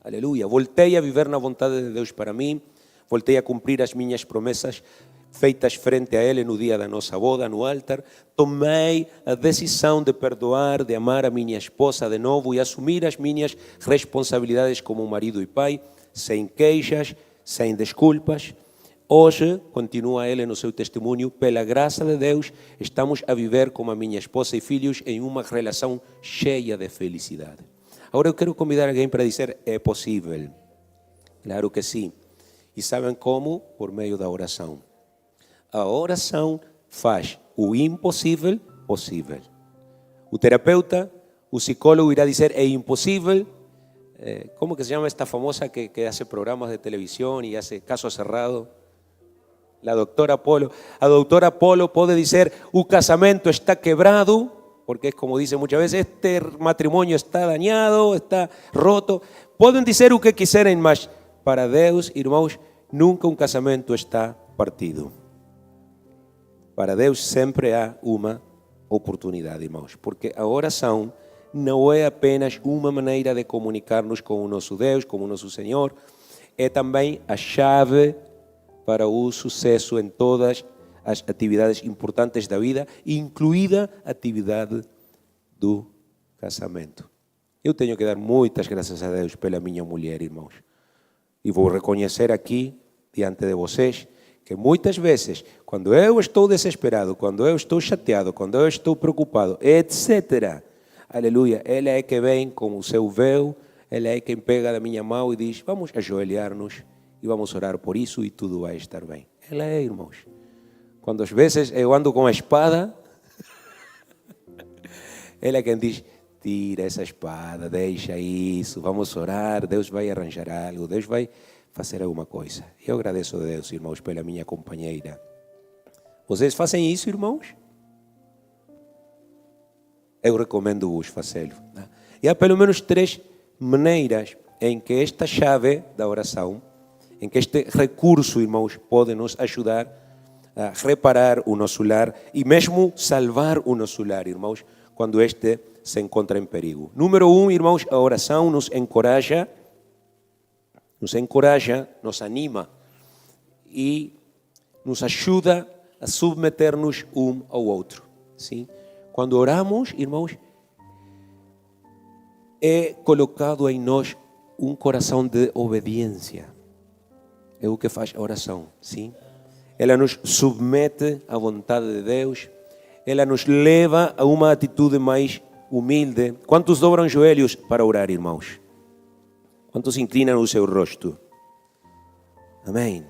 Aleluia. Voltei a viver na vontade de Deus para mim, voltei a cumprir as minhas promessas feitas frente a Ele no dia da nossa boda, no altar. Tomei a decisão de perdoar, de amar a minha esposa de novo e assumir as minhas responsabilidades como marido e pai, sem queixas, sem desculpas. Hoje, continua Ele no seu testemunho, pela graça de Deus, estamos a viver com a minha esposa e filhos em uma relação cheia de felicidade. Agora eu quero convidar alguém para dizer, é possível. Claro que sim. E sabem como? Por meio da oração. A oração faz o impossível possível. O terapeuta, o psicólogo irá dizer, é impossível. Como que se llama esta famosa que hace programas de televisión y hace caso cerrado? La doctora Polo. A doutora Polo pode dizer, o casamento está quebrado, porque es como dice muchas veces, este matrimonio está dañado, está roto. Podem dizer o que quiserem, mas para Deus, irmãos, nunca um casamento está partido. Para Deus sempre há uma oportunidade, irmãos, porque a oração não é apenas uma maneira de comunicar-nos com o nosso Deus, com o nosso Senhor, é também a chave para o sucesso em todas as atividades importantes da vida, incluída a atividade do casamento. Eu tenho que dar muitas graças a Deus pela minha mulher, irmãos. E vou reconhecer aqui, diante de vocês, que muitas vezes, quando eu estou desesperado, quando eu estou chateado, quando eu estou preocupado, etc., aleluia, ela é que vem com o seu véu, ela é quem pega da minha mão e diz, vamos ajoelhar-nos e vamos orar por isso e tudo vai estar bem. Ela é, irmãos. Quando às vezes eu ando com a espada, ela é quem diz, tira essa espada, deixa isso, vamos orar, Deus vai arranjar algo, Deus vai fazer alguma coisa. Eu agradeço a Deus, irmãos, pela minha companheira. Vocês fazem isso, irmãos? Eu recomendo-vos fazê-lo. Tá? E há pelo menos 3 maneiras em que esta chave da oração, em que este recurso, irmãos, pode nos ajudar a reparar o nosso lar e mesmo salvar o nosso lar, irmãos, quando este se encontra em perigo. Número 1, irmãos, a oração nos encoraja, nos anima e nos ajuda a submeter-nos um ao outro. Sim? Quando oramos, irmãos, é colocado em nós um coração de obediência. É o que faz a oração, sim? Ela nos submete à vontade de Deus, ela nos leva a uma atitude mais humilde. Quantos dobram joelhos para orar, irmãos? Quantos inclinam o seu rosto? Amém.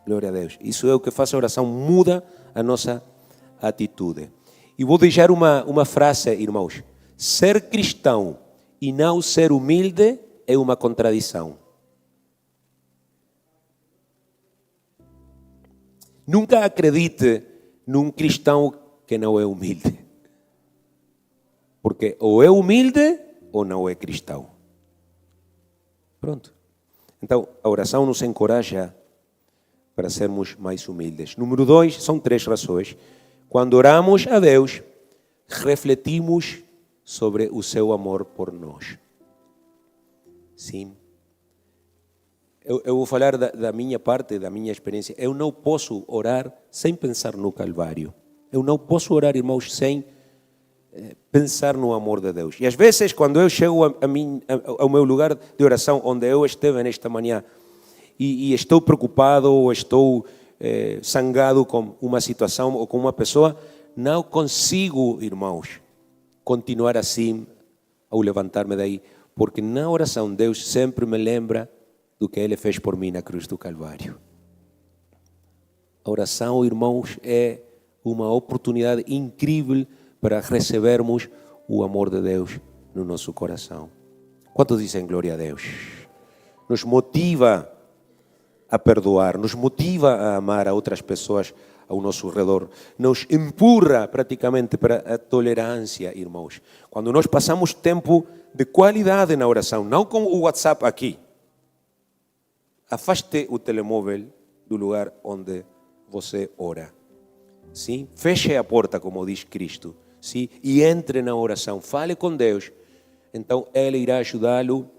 Glória a Deus. Isso é o que faz a oração, muda a nossa atitude. E vou deixar uma frase, irmãos. Ser cristão e não ser humilde é uma contradição. Nunca acredite num cristão que não é humilde. Porque ou é humilde ou não é cristão. Pronto. Então, a oração nos encoraja para sermos mais humildes. Número 2, são 3 razões. Quando oramos a Deus, refletimos sobre o seu amor por nós. Sim. Eu vou falar da minha parte, da minha experiência. Eu não posso orar sem pensar no Calvário. Eu não posso orar, irmãos, sem pensar no amor de Deus. E às vezes, quando eu chego ao meu lugar de oração, onde eu esteve nesta manhã, e estou preocupado ou estou zangado com uma situação ou com uma pessoa, não consigo, irmãos, continuar assim ao levantar-me daí, porque na oração Deus sempre me lembra do que Ele fez por mim na cruz do Calvário. A oração, irmãos, é uma oportunidade incrível para recebermos o amor de Deus no nosso coração. Quantos dizem glória a Deus? Nos motiva a perdoar, nos motiva a amar a outras pessoas ao nosso redor, nos empurra praticamente para a tolerância, irmãos. Quando nós passamos tempo de qualidade na oração, não com o WhatsApp aqui. Afaste o telemóvel do lugar onde você ora. sim? Feche a porta, como diz Cristo, sim? E entre na oração, fale com Deus. Então Ele irá ajudá-lo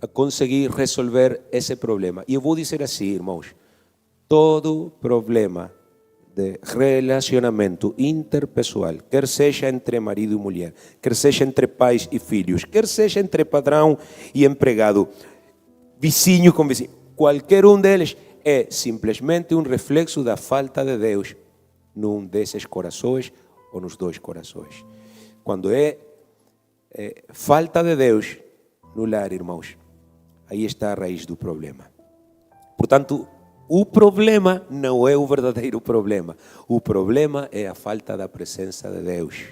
a conseguir resolver esse problema. E eu vou dizer assim, irmãos, todo problema de relacionamento interpessoal, quer seja entre marido e mulher, quer seja entre pais e filhos, quer seja entre patrão e empregado, vizinho com vizinho, qualquer um deles é simplesmente um reflexo da falta de Deus num desses corações ou nos dois corações. Quando é falta de Deus no lar, irmãos, aí está a raiz do problema. Portanto, o problema não é o verdadeiro problema. O problema é a falta da presença de Deus.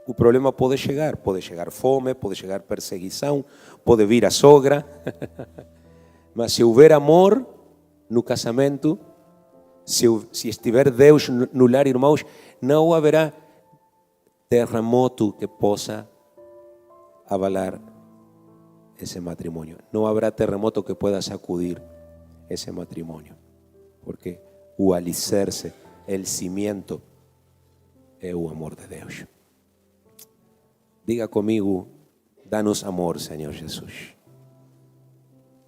O problema pode chegar fome, pode chegar perseguição, pode vir a sogra. Mas se houver amor no casamento, se estiver Deus no lar, irmãos, não haverá terremoto que possa abalar esse matrimônio. Não haverá terremoto que pueda sacudir ese matrimonio, porque o alicerce, el cimiento, é o amor de Deus. Diga comigo, dá-nos amor, Senhor Jesus.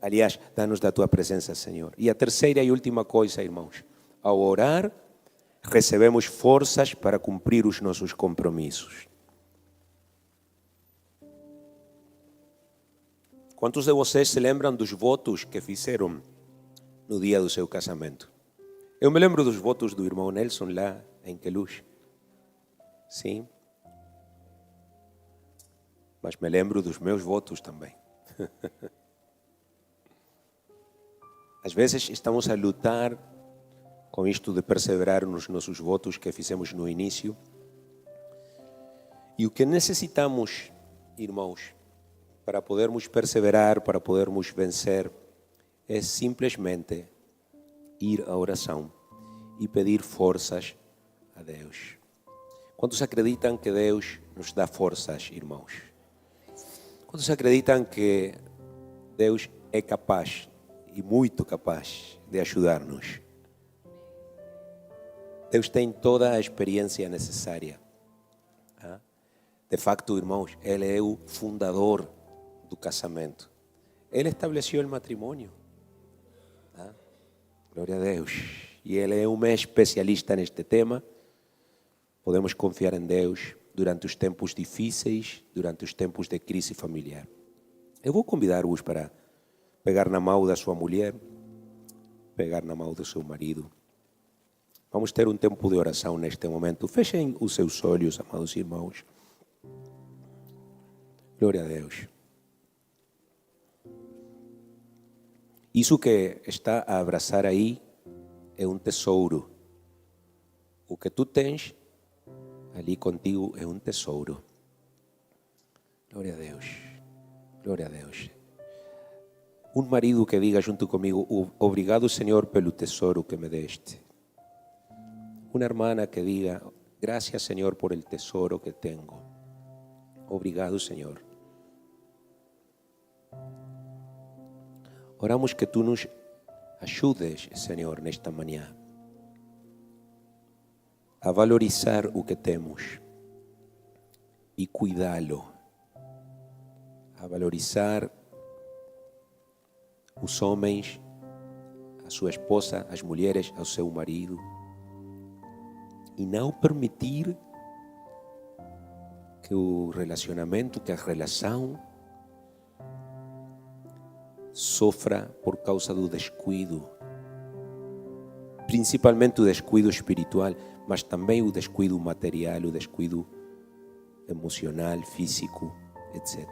Aliás, dá-nos da tua presença, Senhor. E a terceira e última coisa, irmãos, ao orar, recebemos forças para cumprir os nossos compromissos. Quantos de vocês se lembram dos votos que fizeram no dia do seu casamento? Eu me lembro dos votos do irmão Nelson lá em Queluz. Sim. Mas me lembro dos meus votos também. Às vezes estamos a lutar com isto de perseverar nos nossos votos que fizemos no início. E o que necessitamos, irmãos, para podermos perseverar, para podermos vencer, é simplesmente ir à oração e pedir forças a Deus. Quantos acreditam que Deus nos dá forças, irmãos? Quantos acreditam que Deus é capaz, e muito capaz, de ajudar-nos? Deus tem toda a experiência necessária. De facto, irmãos, Ele é o fundador do casamento. Ele estabeleceu o matrimônio. Glória a Deus. E Ele é um especialista neste tema. Podemos confiar em Deus durante os tempos difíceis, durante os tempos de crise familiar. Eu vou convidar-vos para pegar na mão da sua mulher, pegar na mão do seu marido. Vamos ter um tempo de oração neste momento. Fechem os seus olhos, amados irmãos. Glória a Deus. Isso que está a abraçar aí é um tesouro. O que tu tens ali contigo é um tesouro. Glória a Deus. Glória a Deus. Um marido que diga junto comigo: obrigado, Senhor, pelo tesouro que me deste. Uma irmã que diga: gracias, Senhor, por el tesouro que tenho. Obrigado, Senhor. Oramos que tu nos ajudes, Senhor, nesta manhã, a valorizar o que temos e cuidá-lo, a valorizar os homens, a sua esposa, as mulheres, ao seu marido, e não permitir que o relacionamento, que a relação sofra por causa do descuido, principalmente o descuido espiritual, mas também o descuido material, o descuido emocional, físico, etc.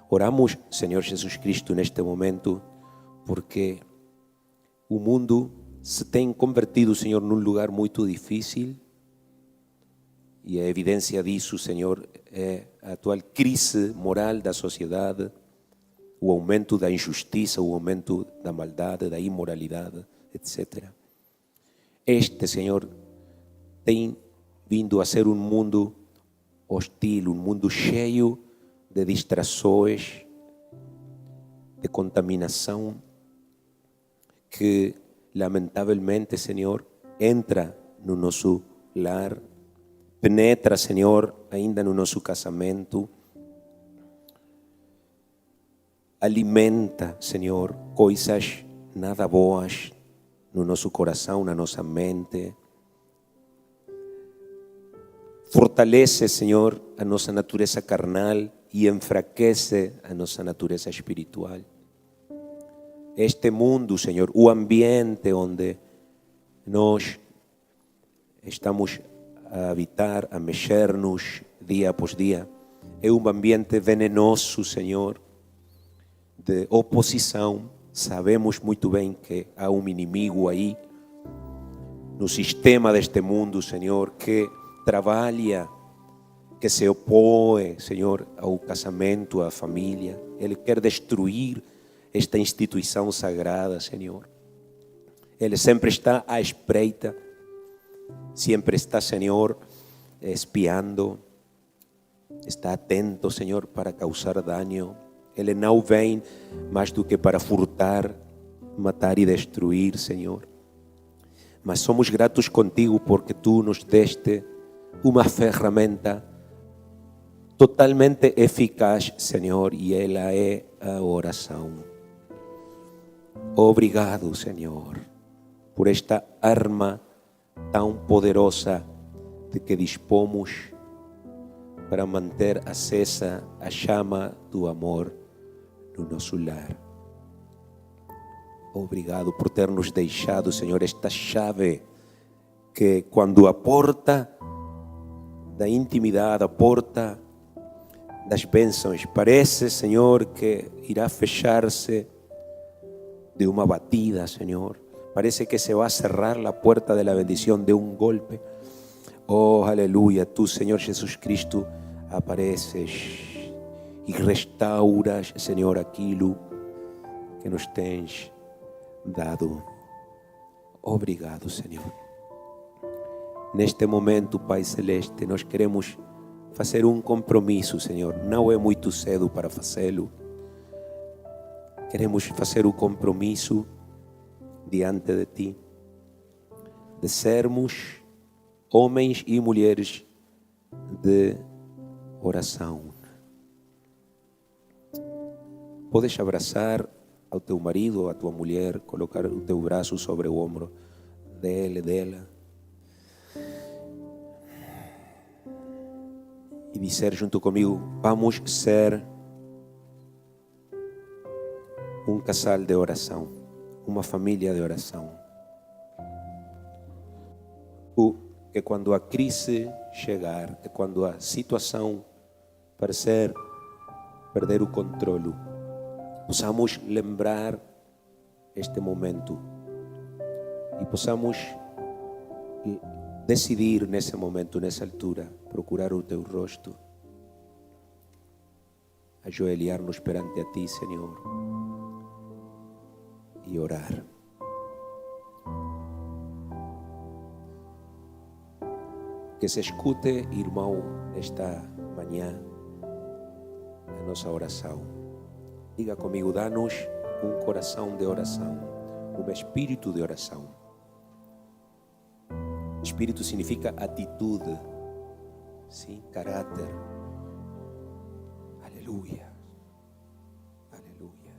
Oramos, Senhor Jesus Cristo, neste momento, porque o mundo se tem convertido, Senhor, num lugar muito difícil, e a evidência disso, Senhor, é a atual crise moral da sociedade, o aumento da injustiça, o aumento da maldade, da imoralidade, etc. Este, Senhor, tem vindo a ser um mundo hostil, um mundo cheio de distrações, de contaminação, que lamentavelmente, Senhor, entra no nosso lar, penetra, Senhor, ainda no nosso casamento, alimenta, Senhor, coisas nada boas no nosso coração, na nossa mente. Fortalece, Senhor, a nossa natureza carnal e enfraquece a nossa natureza espiritual. Este mundo, Senhor, o ambiente onde nós estamos a habitar, a mexer-nos dia após dia, é um ambiente venenoso, Senhor, de oposição. Sabemos muito bem que há um inimigo aí, no sistema deste mundo, Senhor, que trabalha, que se opõe, Senhor, ao casamento, à família. Ele quer destruir esta instituição sagrada, Senhor. Ele sempre está à espreita, sempre está, Senhor, espiando, está atento, Senhor, para causar dano. Ele não vem mais do que para furtar, matar e destruir, Senhor. Mas somos gratos contigo porque tu nos deste uma ferramenta totalmente eficaz, Senhor, e ela é a oração. Obrigado, Senhor, por esta arma tão poderosa de que dispomos para manter acesa a chama do amor no nosso lar. Obrigado por ter nos deixado, Senhor, esta chave que quando a porta da intimidade, a porta das bênçãos, parece, Senhor, que irá fechar-se de uma batida, Senhor. Parece que se va a cerrar la puerta de la bendición de un golpe. Oh, aleluya, tú, Señor Jesucristo, apareces e restauras, Senhor, aquilo que nos tens dado. Obrigado, Senhor. Neste momento, Pai Celeste, nós queremos fazer um compromisso, Senhor. Não é muito cedo para fazê-lo. Queremos fazer o compromisso diante de Ti, de sermos homens e mulheres de oração. Podes abraçar ao teu marido ou à tua mulher, colocar o teu braço sobre o ombro dele, dela, e dizer junto comigo: vamos ser um casal de oração, uma família de oração. Que quando a crise chegar, que quando a situação parecer perder o controle, possamos lembrar este momento e possamos decidir nesse momento, nessa altura, procurar o teu rosto, ajoelhar-nos perante a ti, Senhor, e orar. Que se escute, irmão, esta manhã, a nossa oração. Diga comigo: dá-nos um coração de oração, um espírito de oração. Espírito significa atitude, sim, caráter. Aleluia, aleluia.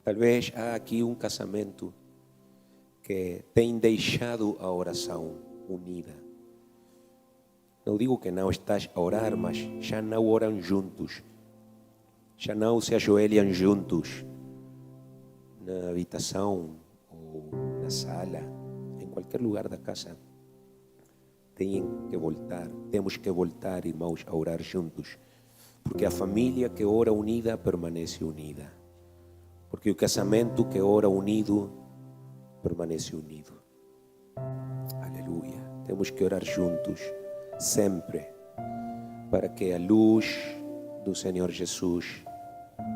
Talvez há aqui um casamento que tem deixado a oração unida. Não digo que não estás a orar, mas já não oram juntos. Já não se ajoelham juntos na habitação ou na sala, em qualquer lugar da casa. Temos que voltar, irmãos, a orar juntos. Porque a família que ora unida permanece unida. Porque o casamento que ora unido permanece unido. Aleluia. Temos que orar juntos, sempre, para que a luz do Senhor Jesus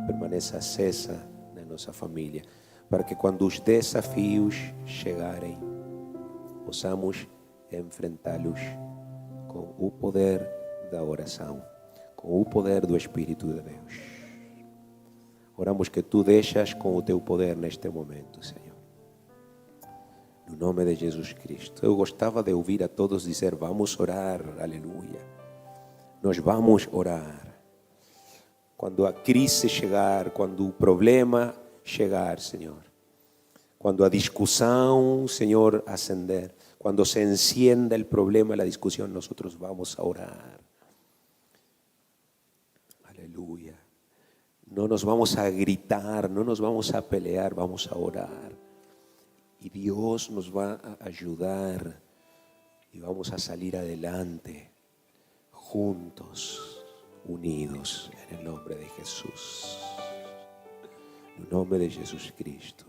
permaneça acesa na nossa família, para que quando os desafios chegarem, possamos enfrentá-los com o poder da oração, com o poder do Espírito de Deus. Oramos que tu deixas com o teu poder neste momento, Senhor. No nome de Jesus Cristo. Eu gostava de ouvir a todos dizer, vamos orar, aleluia. Nós vamos orar. Quando a crise chegar, quando o problema chegar, Senhor. Quando a discussão, Senhor, ascender. Quando se encienda el problema, la discusión, nosotros vamos a orar. Aleluya. No nos vamos a gritar, no nos vamos a pelear, vamos a orar. Y Dios nos va a ayudar y vamos a salir adelante, juntos, unidos, en el nombre de Jesús. En el nombre de Jesús Cristo.